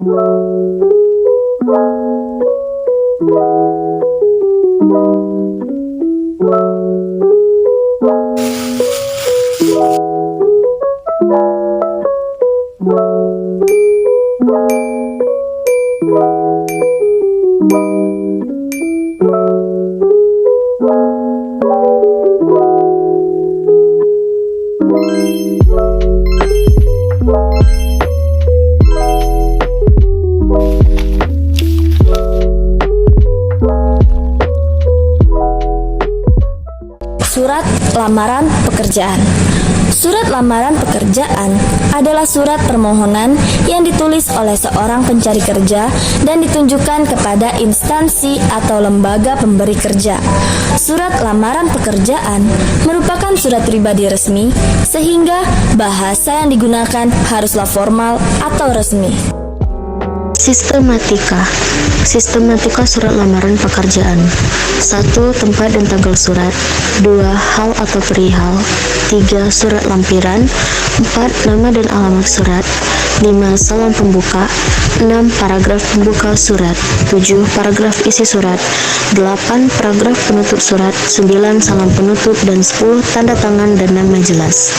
Surat lamaran pekerjaan. Surat lamaran pekerjaan adalah surat permohonan yang ditulis oleh seorang pencari kerja dan ditunjukkan kepada instansi atau lembaga pemberi kerja. Surat lamaran pekerjaan merupakan surat pribadi resmi, sehingga bahasa yang digunakan haruslah formal atau resmi. Sistematika surat lamaran pekerjaan. 1. Tempat dan tanggal surat. 2. Hal atau perihal. 3. Surat lampiran. 4. Nama dan alamat surat. 5. Salam pembuka. 6. Paragraf pembuka surat. 7. Paragraf isi surat. 8. Paragraf penutup surat. 9. Salam penutup. Dan 10. Tanda tangan dan nama jelas.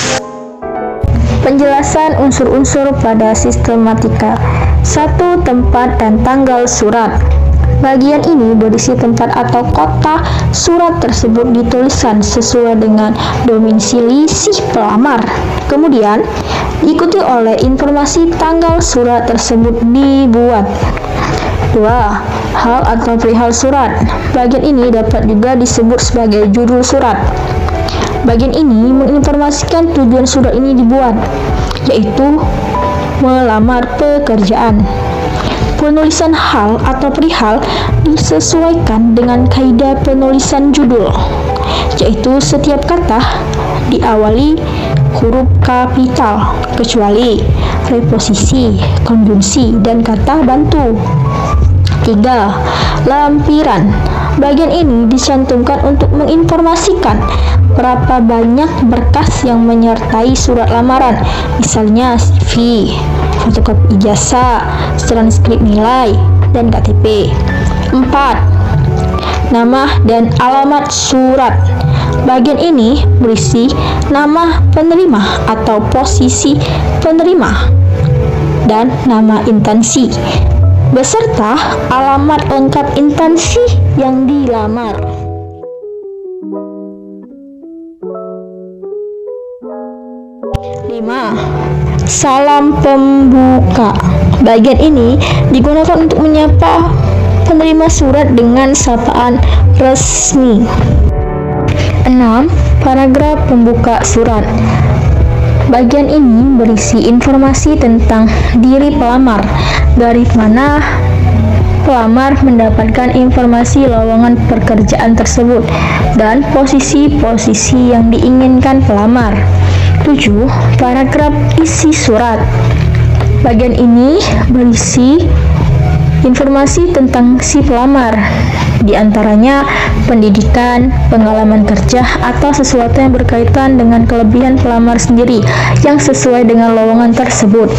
Penjelasan unsur-unsur pada sistematika. 1. Tempat dan tanggal surat. Bagian ini berisi tempat atau kota surat tersebut dituliskan sesuai dengan domisili si pelamar. Kemudian diikuti oleh informasi tanggal surat tersebut dibuat. 2. Hal atau perihal surat. Bagian ini dapat juga disebut sebagai judul surat. Bagian ini menginformasikan tujuan surat ini dibuat, yaitu melamar pekerjaan. Penulisan hal atau perihal disesuaikan dengan kaidah penulisan judul, yaitu setiap kata diawali huruf kapital, kecuali preposisi, konjungsi, dan kata bantu. 3. Lampiran. Bagian ini dicantumkan untuk menginformasikan berapa banyak berkas yang menyertai surat lamaran, misalnya CV, fotokopi ijazah, transkrip nilai, dan KTP. 4. Nama dan alamat surat. Bagian ini berisi nama penerima atau posisi penerima dan nama instansi beserta alamat lengkap instansi yang dilamar. Salam pembuka. Bagian ini digunakan untuk menyapa penerima surat dengan sapaan resmi. 6. Paragraf pembuka surat. Bagian ini berisi informasi tentang diri pelamar, dari mana pelamar mendapatkan informasi lowongan pekerjaan tersebut, dan posisi-posisi yang diinginkan pelamar. 7. Paragraf isi surat. Bagian ini berisi informasi tentang si pelamar, di antaranya pendidikan, pengalaman kerja, atau sesuatu yang berkaitan dengan kelebihan pelamar sendiri yang sesuai dengan lowongan tersebut.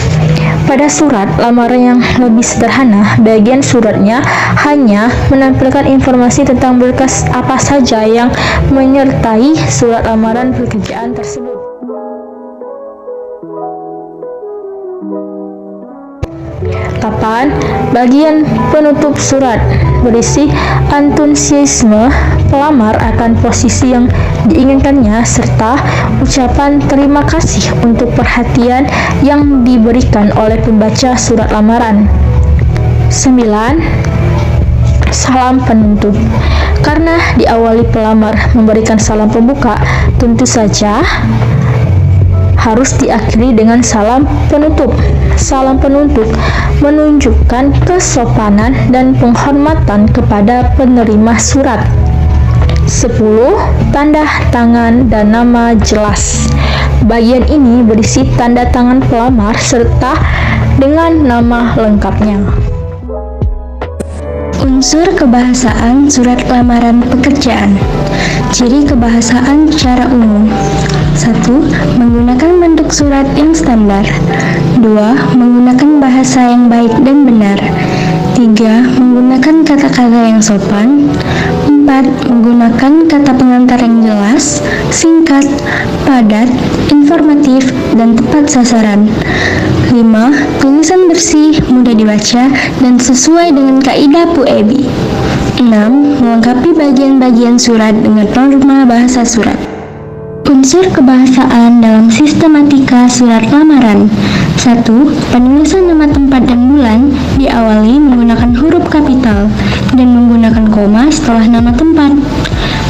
Pada surat lamaran yang lebih sederhana, bagian suratnya hanya menampilkan informasi tentang berkas apa saja yang menyertai surat lamaran pekerjaan tersebut. Bagian penutup surat berisi antusiasme pelamar akan posisi yang diinginkannya serta ucapan terima kasih untuk perhatian yang diberikan oleh pembaca surat lamaran. 9. Salam penutup. Karena diawali pelamar memberikan salam pembuka, tentu saja harus diakhiri dengan salam penutup. Salam penutup menunjukkan kesopanan dan penghormatan kepada penerima surat. 10. Tanda tangan dan nama jelas. Bagian ini berisi tanda tangan pelamar serta dengan nama lengkapnya. Unsur kebahasaan surat lamaran pekerjaan. Ciri kebahasaan secara umum. 1. Menggunakan bentuk surat yang standar. 2. Menggunakan bahasa yang baik dan benar. 3. Menggunakan kata-kata yang sopan. 4. Menggunakan kata pengantar yang jelas, singkat, padat, informatif, dan tepat sasaran. 5. Tulisan bersih, mudah dibaca, dan sesuai dengan kaidah PUEBI. 6. Melengkapi bagian-bagian surat dengan norma bahasa surat. Unsur kebahasaan dalam sistematika surat lamaran. 1. Penulisan nama tempat dan bulan diawali menggunakan huruf kapital dan menggunakan koma setelah nama tempat.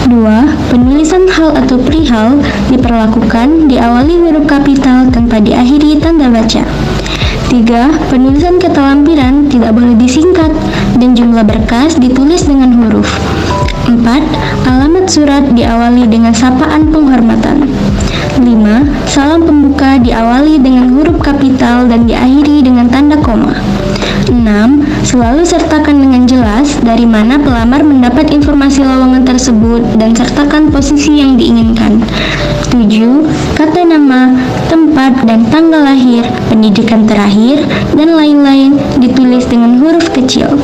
2. Penulisan hal atau perihal diperlakukan diawali huruf kapital tanpa diakhiri tanda baca. 3. Penulisan kata lampiran tidak boleh disingkat dan jumlah berkas ditulis dengan huruf. 4. Alamat surat diawali dengan sapaan penghormatan. 5. Salam pembuka diawali dengan huruf kapital dan diakhiri dengan tanda koma. 6. Selalu sertakan dengan jelas dari mana pelamar mendapat informasi lowongan tersebut dan sertakan posisi yang diinginkan. 7. Kata nama, tempat, dan tanggal lahir, pendidikan terakhir, dan lain-lain ditulis dengan huruf kecil.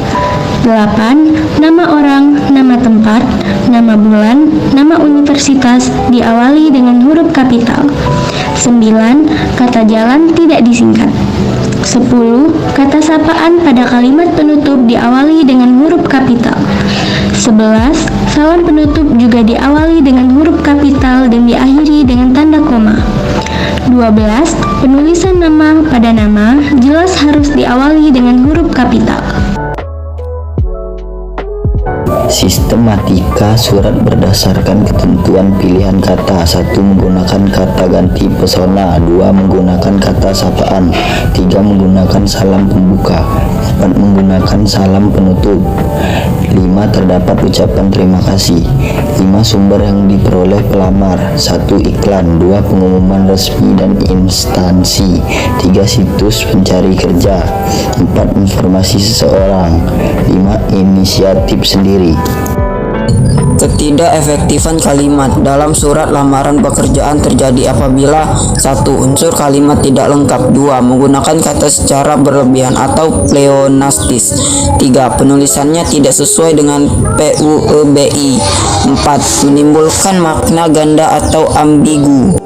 8. Nama orang, nama tempat, nama bulan, nama universitas diawali dengan huruf kapital. 9. Kata jalan tidak disingkat. 10. Kata sapaan pada kalimat penutup diawali dengan huruf kapital. 11. Salam penutup juga diawali dengan huruf kapital dan diakhiri dengan tanda koma. 12. Penulisan nama pada nama jelas harus diawali dengan huruf kapital. Sistematika surat berdasarkan ketentuan pilihan kata. 1. Menggunakan kata ganti pesona. 2. Menggunakan kata sapaan. 3. Menggunakan salam pembuka. 4. Menggunakan salam penutup. 5. Terdapat ucapan terima kasih. 5. Sumber yang diperoleh pelamar. 1. Iklan. 2. Pengumuman resmi dan instansi. 3. Situs pencari kerja. 4. Informasi seseorang. 5. Inisiatif sendiri. Ketidakefektifan kalimat dalam surat lamaran pekerjaan terjadi apabila 1. Unsur kalimat tidak lengkap. 2. Menggunakan kata secara berlebihan atau pleonastis. 3. Penulisannya tidak sesuai dengan PUEBI. 4. Menimbulkan makna ganda atau ambigu.